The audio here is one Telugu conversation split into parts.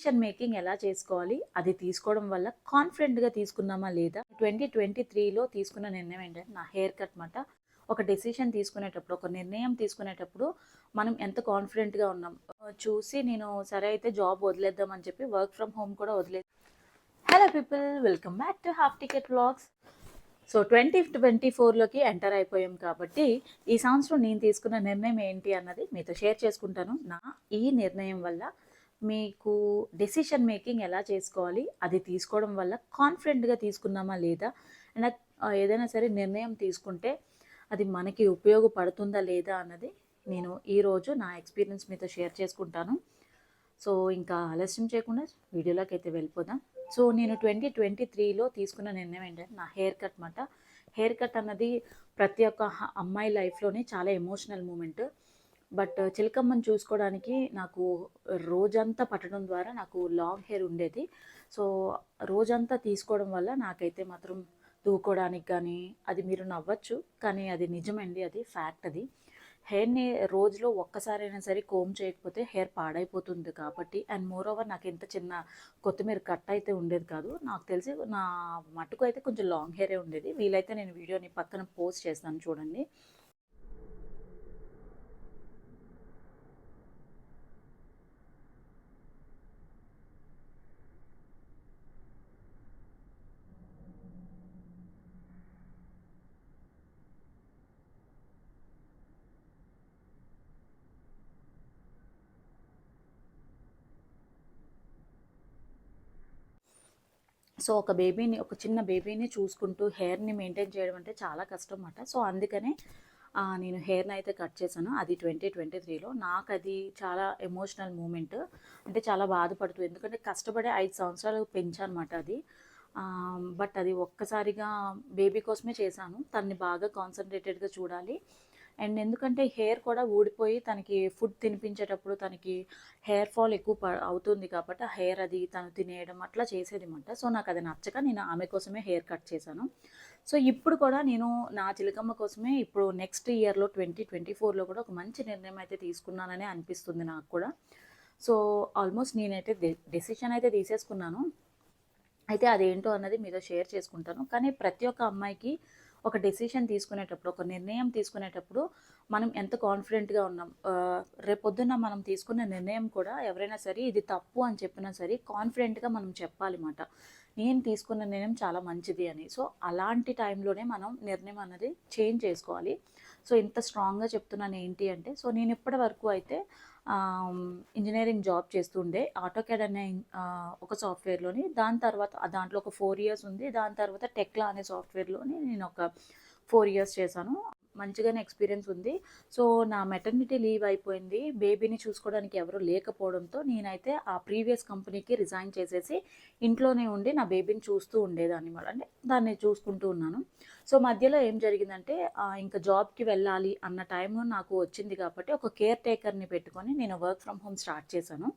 డెసిషన్ మేకింగ్ ఎలా చేసుకోవాలి, అది తీసుకోవడం వల్ల కాన్ఫిడెంట్గా తీసుకున్నామా లేదా. 2023లో తీసుకున్న నిర్ణయం ఏంటంటే నా హెయిర్ కట్ మాట. ఒక డెసిషన్ తీసుకునేటప్పుడు, ఒక నిర్ణయం తీసుకునేటప్పుడు మనం ఎంత కాన్ఫిడెంట్గా ఉన్నాం చూసి నేను సరే అయితే జాబ్ వదిలేద్దాం అని చెప్పి వర్క్ ఫ్రమ్ హోమ్ కూడా వదిలేదు. Hello people, welcome back to half ticket vlogs. So 2024లోకి ఎంటర్ అయిపోయాం కాబట్టి ఈ సంవత్సరం నేను తీసుకున్న నిర్ణయం ఏంటి అన్నది మీతో షేర్ చేసుకుంటాను. నా ఈ నిర్ణయం వల్ల మీకు డెసిషన్ మేకింగ్ ఎలా చేసుకోవాలి, అది తీసుకోవడం వల్ల కాన్ఫిడెంట్గా తీసుకున్నామా లేదా, అండ్ ఏదైనా సరే నిర్ణయం తీసుకుంటే అది మనకి ఉపయోగపడుతుందా లేదా అన్నది నేను ఈరోజు నా ఎక్స్పీరియన్స్ మీతో షేర్ చేసుకుంటాను. సో ఇంకా ఆలస్యం చేయకుండా వీడియోలోకి అయితే వెళ్ళిపోదాం. సో నేను 2023లో తీసుకున్న నిర్ణయం ఏంటంటే నా హెయిర్ కట్ మాట. హెయిర్ కట్ అన్నది ప్రతి ఒక్క అమ్మాయి లైఫ్లోనే చాలా ఎమోషనల్ మూమెంట్. బట్ చిలకమ్మని చూసుకోవడానికి నాకు రోజంతా పట్టడం ద్వారా నాకు లాంగ్ హెయిర్ ఉండేది. సో రోజంతా తీసుకోవడం వల్ల నాకైతే మాత్రం దూకోవడానికి కానీ, అది మీరు నవ్వచ్చు కానీ అది నిజమండి, అది ఫ్యాక్ట్. అది హెయిర్ని రోజులో ఒక్కసారైనా సరే కోమ్ చేయకపోతే హెయిర్ పాడైపోతుంది కాబట్టి. అండ్ మోర్ ఓవర్ నాకు ఇంత చిన్న కొత్తిమీర కట్ అయితే ఉండేది కాదు. నాకు తెలిసి నా మటుకు అయితే కొంచెం లాంగ్ హెయిరే ఉండేది. వీలైతే నేను వీడియోని పక్కన పోస్ట్ చేస్తాను చూడండి. సో ఒక చిన్న బేబీని చూసుకుంటూ హెయిర్ని మెయింటైన్ చేయడం అంటే చాలా కష్టం అన్నమాట. సో అందుకనే నేను హెయిర్ని అయితే కట్ చేశాను. అది 2023లో. నాకు అది చాలా ఎమోషనల్ మూమెంట్. అంటే చాలా బాధపడుతూ, ఎందుకంటే కష్టపడే 5 సంవత్సరాలు పెంచానమాట అది. బట్ అది ఒక్కసారిగా బేబీ కోసమే చేశాను. తనని బాగా కాన్సన్ట్రేటెడ్గా చూడాలి. అండ్ ఎందుకంటే హెయిర్ కూడా ఊడిపోయి తనకి ఫుడ్ తినిపించేటప్పుడు తనకి హెయిర్ ఫాల్ ఎక్కువ అవుతుంది కాబట్టి ఆ హెయిర్ అది తను తినేయడం అట్లా చేసేది అనమాట. సో నాకు అది నచ్చక నేను ఆమె కోసమే హెయిర్ కట్ చేశాను. సో ఇప్పుడు కూడా నేను నా చిలకమ్మ కోసమే ఇప్పుడు నెక్స్ట్ ఇయర్లో 2024లో కూడా ఒక మంచి నిర్ణయం అయితే తీసుకున్నానని అనిపిస్తుంది నాకు కూడా. సో ఆల్మోస్ట్ నేనైతే డెసిషన్ అయితే తీసేసుకున్నాను. అయితే అదేంటో అన్నది మీతో షేర్ చేసుకుంటాను. కానీ ప్రతి ఒక్క అమ్మాయికి ఒక డెసిషన్ తీసుకునేటప్పుడు, ఒక నిర్ణయం తీసుకునేటప్పుడు మనం ఎంత కాన్ఫిడెంట్గా ఉన్నాం, రేపొద్దున మనం తీసుకున్న నిర్ణయం కూడా ఎవరైనా సరే ఇది తప్పు అని చెప్పినా సరే కాన్ఫిడెంట్గా మనం చెప్పాలన్నమాట. నేను తీసుకున్న నిర్ణయం చాలా మంచిది అని. సో అలాంటి టైంలోనే మనం నిర్ణయం అన్నది చేంజ్ చేసుకోవాలి. సో ఇంత స్ట్రాంగ్గా చెప్తున్నాను ఏంటి అంటే, సో నేను ఇప్పటి వరకు అయితే ఇంజనీరింగ్ జాబ్ చేస్తుండే ఆటోక్యాడ్ అనే ఒక సాఫ్ట్వేర్లోని. దాని తర్వాత దాంట్లో ఒక 4 ఇయర్స్ ఉంది. దాని తర్వాత టెక్లా అనే సాఫ్ట్వేర్లోని నేను ఒక 4 ఇయర్స్ చేశాను. మంచిగానే ఎక్స్పీరియన్స్ ఉంది. సో నా మెటర్నిటీ లీవ్ అయిపోయింది. బేబీని చూసుకోవడానికి ఎవరు లేకపోవడంతో నేనైతే ఆ ప్రీవియస్ కంపెనీకి రిజైన్ చేసేసి ఇంట్లోనే ఉండి నా బేబీని చూస్తూ ఉండేదాన్ని, అంటే దాన్ని చూసుకుంటూ ఉన్నాను. సో మధ్యలో ఏం జరిగిందంటే ఇంకా జాబ్కి వెళ్ళాలి అన్న టైం నాకు వచ్చింది కాబట్టి ఒక కేర్ టేకర్ని పెట్టుకొని నేను వర్క్ ఫ్రమ్ హోమ్ స్టార్ట్ చేశాను.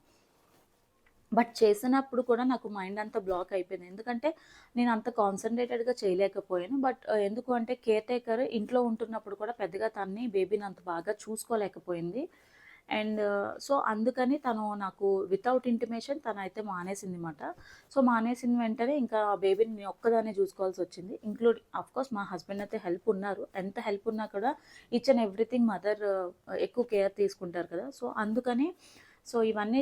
బట్ చేసినప్పుడు కూడా నాకు మైండ్ అంతా బ్లాక్ అయిపోయింది. ఎందుకంటే నేను అంత కాన్సన్ట్రేటెడ్గా చేయలేకపోయాను. బట్ ఎందుకు అంటే కేర్ టేకర్ ఇంట్లో ఉంటున్నప్పుడు కూడా పెద్దగా తన్ని బేబీని అంత బాగా చూసుకోలేకపోయింది. అండ్ సో అందుకని తను నాకు వితౌట్ ఇంటిమేషన్ తనైతే మానేసింది మాట. సో మానేసిన వెంటనే ఇంకా బేబీని నేను ఒక్కదాన్నే చూసుకోవాల్సి వచ్చింది. ఆఫ్కోర్స్ మా హస్బెండ్ అయితే హెల్ప్ ఉన్నారు. ఎంత హెల్ప్ ఉన్నా కూడా ఈచ్ అండ్ ఎవ్రీథింగ్ మదర్ ఎక్కువ కేర్ తీసుకుంటారు కదా. సో అందుకని సో ఇవన్నీ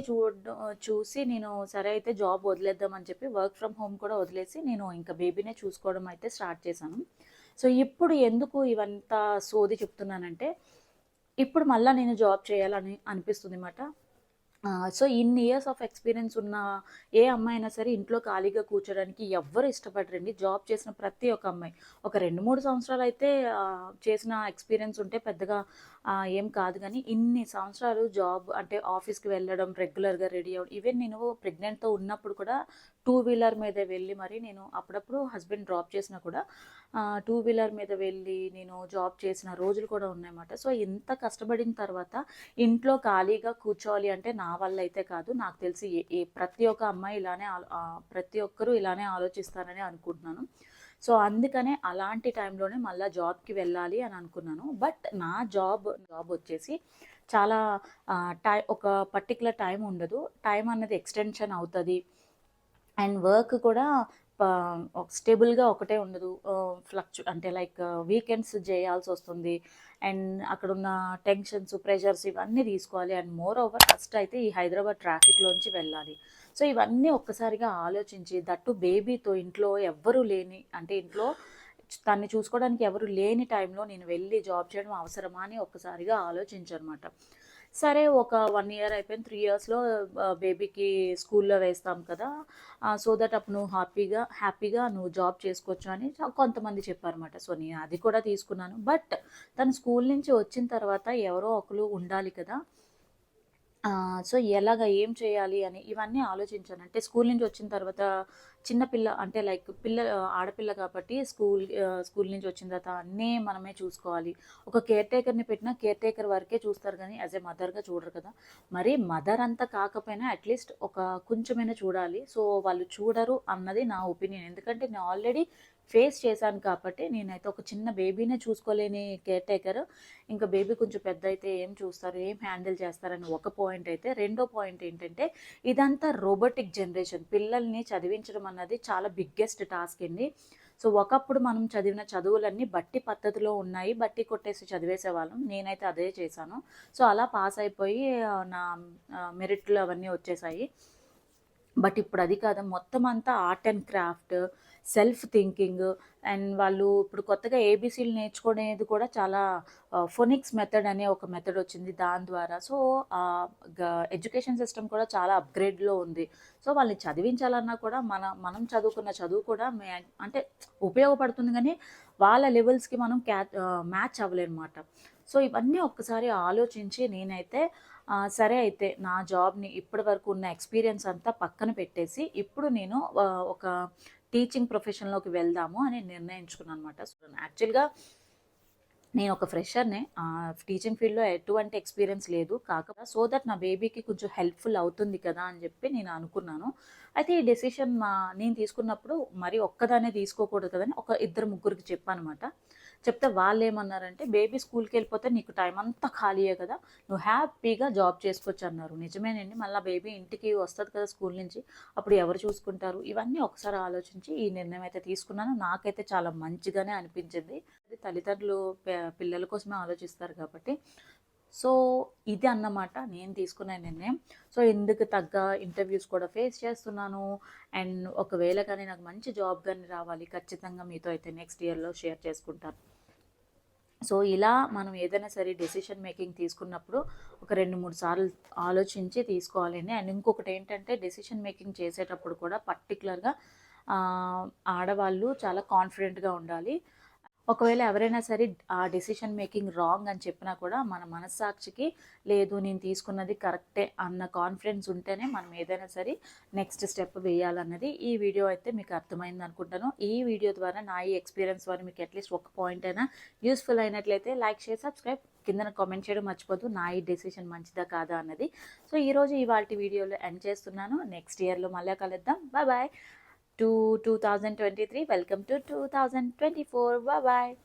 చూసి నేను సరే అయితే జాబ్ వదిలేద్దామని చెప్పి వర్క్ ఫ్రమ్ హోమ్ కూడా వదిలేసి నేను ఇంకా బేబీనే చూసుకోవడం అయితే స్టార్ట్ చేశాను. సో ఇప్పుడు ఎందుకు ఇవంతా సోది చెప్తున్నానంటే, ఇప్పుడు మళ్ళీ నేను జాబ్ చేయాలని అనిపిస్తుంది అన్నమాట. సో ఇన్ని ఇయర్స్ ఆఫ్ ఎక్స్పీరియన్స్ ఉన్న ఏ అమ్మాయి అయినా సరే ఇంట్లో ఖాళీగా కూర్చోడానికి ఎవ్వరు ఇష్టపడరండి. జాబ్ చేసిన ప్రతి ఒక్క అమ్మాయి ఒక 2-3 సంవత్సరాలు అయితే చేసిన ఎక్స్పీరియన్స్ ఉంటే పెద్దగా ఏం కాదు. కానీ ఇన్ని సంవత్సరాలు జాబ్ అంటే ఆఫీస్కి వెళ్ళడం, రెగ్యులర్గా రెడీ అవ్వడం, ఈవెన్ నేను ప్రెగ్నెంట్తో ఉన్నప్పుడు కూడా 2 వీలర్ మీద వెళ్ళి మరి నేను అప్పుడప్పుడు హస్బెండ్ డ్రాప్ చేసినా కూడా 2 వీలర్ మీద వెళ్ళి నేను జాబ్ చేసిన రోజులు కూడా ఉన్నాయన్నమాట. సో ఇంత కష్టపడిన తర్వాత ఇంట్లో ఖాళీగా కూర్చోవాలి అంటే నా వల్ల అయితే కాదు. నాకు తెలిసి ప్రతి ఒక్క అమ్మాయి ప్రతి ఒక్కరూ ఇలానే ఆలోచిస్తారని అనుకుంటున్నాను. సో అందుకనే అలాంటి టైంలోనే మళ్ళీ జాబ్కి వెళ్ళాలి అని అనుకున్నాను. బట్ నా జాబ్ వచ్చేసి చాలా ఒక పర్టిక్యులర్ టైం ఉండదు. టైం అన్నది ఎక్స్‌టెన్షన్ అవుతది. అండ్ వర్క్ కూడా స్టేబుల్‌గా ఒకటే ఉండదు. అంటే లైక్ వీకెండ్స్ చేయాల్సొస్తుంది. అండ్ అక్కడున్న టెన్షన్స్, ప్రెషర్స్ ఇవన్నీ తీసుకోవాలి. అండ్ మోర్ ఓవర్ ఫస్ట్ అయితే ఈ హైదరాబాద్ ట్రాఫిక్‌లోంచి వెళ్ళాలి. సో, ఇవన్నీ ఒక్కసారిగా ఆలోచించి దట్టు బేబీతో ఇంట్లో ఎవ్వరు లేని అంటే ఇంట్లో తనని చూసుకోవడానికి ఎవరు లేని టైంలో నేను వెళ్ళి జాబ్ చేయడం అవసరమా అని ఒక్కసారిగా ఆలోచించానమాట. సరే ఒక 1 ఇయర్ అయిపోయింది. 3 ఇయర్స్‌లో బేబీకి స్కూల్‌లో వేస్తాం కదా! సో దట్ అప్పుడు నువ్వు హ్యాపీగా నువ్వు జాబ్ చేసుకోవచ్చు అని కొంతమంది చెప్పారన్నమాట. సో, నేను అది కూడా తీసుకున్నాను. బట్ తను స్కూల్ నుంచి వచ్చిన తర్వాత ఎవరో ఒకళ్ళు ఉండాలి కదా! సో, ఏం చేయాలి అని ఇవన్నీ ఆలోచించాను. అంటే స్కూల్ నుంచి వచ్చిన తర్వాత చిన్న పిల్ల అంటే లైక్ ఆడపిల్ల కాబట్టి స్కూల్ నుంచి వచ్చిన తర్వాత అన్నీ మనమే చూసుకోవాలి. ఒక కేర్ టేకర్‌ని పెట్టినా కేర్ టేకర్ వరకే చూస్తారు గానీ యాస్ ఎ మదర్‌గా చూడరు కదా! మరి మదర్ అంతా కాకపోయినా అట్‌లీస్ట్ ఒక కొంచెమైనా చూడాలి. సో, వాళ్ళు చూడరు అన్నది నా ఒపీనియన్. ఎందుకంటే నేను ఆల్రెడీ ఫేస్ చేశాను కాబట్టి నేనైతే ఒక చిన్న బేబీనే చూసుకోలేని కేర్ టేకర్ ఇంకా బేబీ కొంచెం పెద్దయితే ఏం చూస్తారు, ఏం హ్యాండిల్ చేస్తారని ఒక పాయింట్ అయితే, రెండో పాయింట్ ఏంటంటే ఇదంతా రోబోటిక్ జనరేషన్. పిల్లల్ని చదివించడం అన్నది చాలా బిగ్గెస్ట్ టాస్క్ అండి. సో, ఒకప్పుడు మనం చదివిన చదువులన్నీ బట్టి పద్ధతిలో ఉన్నాయి. బట్టి కొట్టేసి చదివేసేవాళ్ళం. నేనైతే అదే చేశాను. సో, అలా పాస్ అయిపోయి నా మెరిట్లు అవన్నీ వచ్చేసాయి. బట్ ఇప్పుడు అది కాదు. మొత్తం అంతా art and craft, self thinking and వాళ్ళు ఇప్పుడు కొత్తగా ఏబీసీలు నేర్చుకునేది కూడా చాలా ఫోనిక్స్ మెథడ్ అనే ఒక మెథడ్ వచ్చింది. దాని ద్వారా సో, ఆహ్, ఎడ్యుకేషన్ సిస్టమ్ కూడా చాలా అప్‌గ్రేడ్‌లో ఉంది. సో, వాళ్ళని చదివించాలన్నా కూడా మనం చదువుకున్న చదువు కూడా అంటే ఉపయోగపడుతుంది గానీ, వాళ్ళ లెవెల్స్‌కి మనం మ్యాచ్ అవ్వలేమన్నమాట. సో, ఇవన్నీ ఒక్కసారి ఆలోచించి నేనైతే సరే అయితే నా జాబ్‌ని ఇప్పటి వరకు ఉన్న ఎక్స్‌పీరియన్స్ అంతా పక్కన పెట్టేసి, ఇప్పుడు నేను ఒక టీచింగ్ ప్రొఫెషన్‌లోకి వెళ్దాము అని నిర్ణయించుకున్నాననమాట. సో, యాక్చువల్‌గా నేనొక ఫ్రెషర్‌నే. టీచింగ్ ఫీల్డ్‌లో ఎటువంటి ఎక్స్‌పీరియన్స్ లేదు. సో దట్ నా బేబీకి కొంచెం హెల్ప్‌ఫుల్ అవుతుంది కదా! అని చెప్పి నేను అనుకున్నాను. అయితే ఈ డెసిషన్ నేను తీసుకున్నప్పుడు మరి ఒక్కదాన్నే తీసుకోకూడదు కదని ఒక ఇద్దరు ముగ్గురికి చెప్పానమాట. చెప్తే వాళ్ళేమన్నారంటే, "బేబీ స్కూల్‌కెళ్ళిపోతే నీకు టైం అంతా ఖాళీయే కదా! నువ్వు హ్యాపీగా జాబ్ చేసుకోవచ్చు" అన్నారు. నిజమేనండి. మళ్ళా బేబీ ఇంటికి వస్తది కదా స్కూల్ నుంచి. అప్పుడు ఎవరు చూసుకుంటారు? ఇవన్నీ ఒకసారి ఆలోచించి ఈ నిర్ణయం అయితే తీసుకున్నాను. నాకైతే చాలా మంచిగానే అనిపించింది. తల్లిదండ్రులు పిల్లల కోసమే ఆలోచిస్తారు కాబట్టి. సో, ఇది అన్నమాట నేను తీసుకున్న నిర్ణయం. సో, ఇందుకు తగ్గ ఇంటర్వ్యూస్ కూడా ఫేస్ చేస్తున్నాను. అండ్ ఒకవేళ గాని నాకు మంచి జాబ్ గాని రావాలి ఖచ్చితంగా మీతో అయితే నెక్స్ట్ ఇయర్‌లో షేర్ చేసుకుంటాను. సో, ఇలా మనం ఏదైనా సరే డెసిషన్ మేకింగ్ తీసుకున్నప్పుడు ఒక 2, 3 సార్లు ఆలోచించి తీసుకోవాలండి. అండ్ ఇంకొకటేంటంటే డెసిషన్ మేకింగ్ చేసేటప్పుడు కూడా పర్టిక్యులర్‌గా ఆడవాళ్ళు చాలా కాన్ఫిడెంట్‌గా ఉండాలి. ఒకవేళ ఎవరైనా సరే ఆ డెసిషన్ మేకింగ్ రాంగ్ అని చెప్పినా కూడా మన మనస్సాక్షికి లేదు నేను తీసుకున్నది కరెక్టే అన్న కాన్ఫిడెన్స్ ఉంటేనే మనం ఏదైనా సరే నెక్స్ట్ స్టెప్ వేయాలన్నది ఈ వీడియో అయితే మీకు అర్థమైంది అనుకుంటాను. ఈ వీడియో ద్వారా నా ఈ ఎక్స్పీరియన్స్ ద్వారా మీకు అట్లీస్ట్ ఒక పాయింట్ అయినా యూస్ఫుల్ అయినట్లయితే లైక్, షేర్, సబ్స్క్రైబ్ కిందన కామెంట్ చేయడం మర్చిపోద్దు. నా ఈ డెసిషన్ మంచిదా కాదా అన్నది. సో, ఈరోజు ఇవాల్టి వీడియోలో ఎండ్ చేస్తున్నాను. నెక్స్ట్ ఇయర్‌లో మళ్ళీ కలుద్దాం. Bye. To 2023. Welcome to 2024. Bye bye.